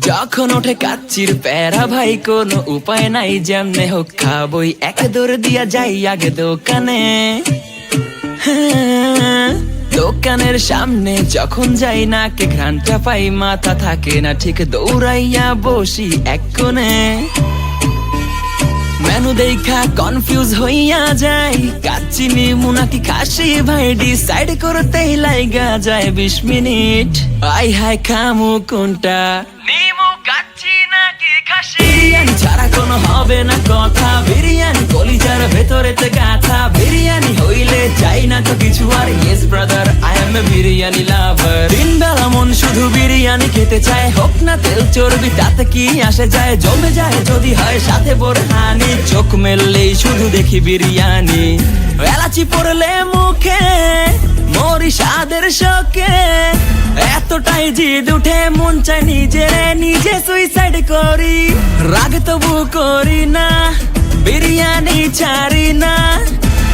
যখন ওঠে কাচ্চির প্যারা ভাই কোনো উপায় নাই, যেমনে হোক খাবই, এক দৌড় দিয়া যাই আগে দোকানে। দোকানের সামনে যখন যাই না কে ঘ্রাণটা পাই, মাথা থাকে না ঠিক, দৌড়াইয়া বসি এক কোণে। মেনু দেখা কনফিউজ হইয়া যাই, কাচ্চি নিমু নাকি খাসি ভাই ডিসাইড করতেই লাইগা যায় 20 মিনিট। আই হাই খামু কোনটা, নিমু কাচ্চি নাকি খাসি? বিরিয়ানি ছাড়া কোনো হবে না কথা, বিরিয়ানি কলিজার ভেতরেতে গাথা। বিরিয়ানি হইলে চাই না তো কিছু আর, yes brother I am a biryani লাভার। দিন বেলা মন শুধু বিরিয়ানি খেতে চায়, হোক না তেল চর্বি তাতে কি আসে যায়, জমে যায় যদি হয় সাথে বোরহানি। চোখ মেললেই শুধু দেখি বিরিয়ানি, এলাচি পড়লে মুখে মরি স্বাদের শোকে। এতটাই জিদ উঠে মন চায় নিজে সুইসাইড করি, রাগ তবু করি না, বিরিয়ানি ছাড়ি না।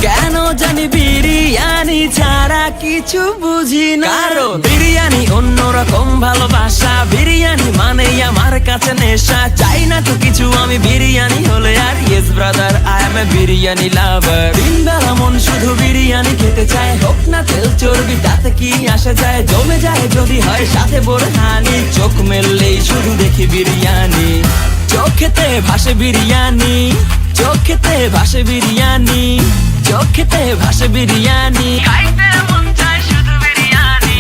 কেন জানি বিরিয়ানি ছাড়া কিছু বুঝি না, কারণ বিরিয়ানি অন্যরকম ভালোবাসা। বিরিয়ানি মানেই আমার কাছে নেশা, চাই না তো কিছু আমি বিরিয়ানি হলে আর, yes brother I am a biryani লাভার। দিন বেলা মন শুধু বিরিয়ানি খেতে চায়, হোক না তেল চর্বি তাতে কি আসে যায়, জমে যায় যদি হয় সাথে বোরহানি। চোখ মেললেই শুধু দেখি বিরিয়ানি, চোখেতে ভাসে বিরিয়ানি, চোখেতে ভাসে বিরিয়ানি, চোখেতে ভাসে বিরিয়ানি। খাইতে মন চায় শুধু বিরিয়ানি,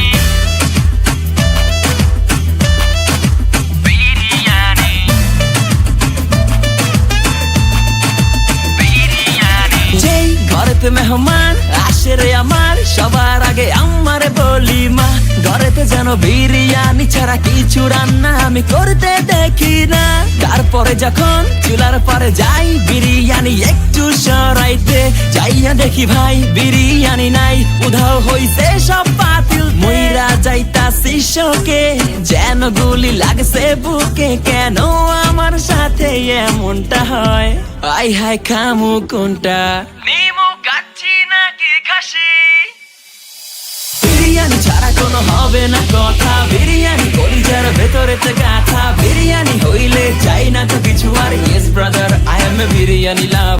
বিরিয়ানি, বিরিয়ানি। যেই ঘরেতে মেহমান আসে রে আমার, সবার আগে আমারে বলি মা, ঘরেতে যেন বিরিয়ানি ছাড়া কিছু রান্না আমি করতে দেখি না। তারপরে যখন চুলার পরে যাই বিরিয়ানি একটু সরাইতে, যাইয়া দেখি ভাই বিরিয়ানি নাই, উধাও হইছে সব পাতিল। মইরা যাইতাছি শোকে, যেন গুলি লাগছে বুকে, কেন আমার সাথে এমনটা হয়? আই হাই খামু কোনটা, নিমু কাচ্চি নাকি খাসি? বিরিয়ানি ছাড়া কোনো হবে না কথা, বিরিয়ানি কলিজার ভেতরেতে গাথা। বিরিয়ানি হইলে চাই না তো কিছু আর, yes brother I am a biryani love.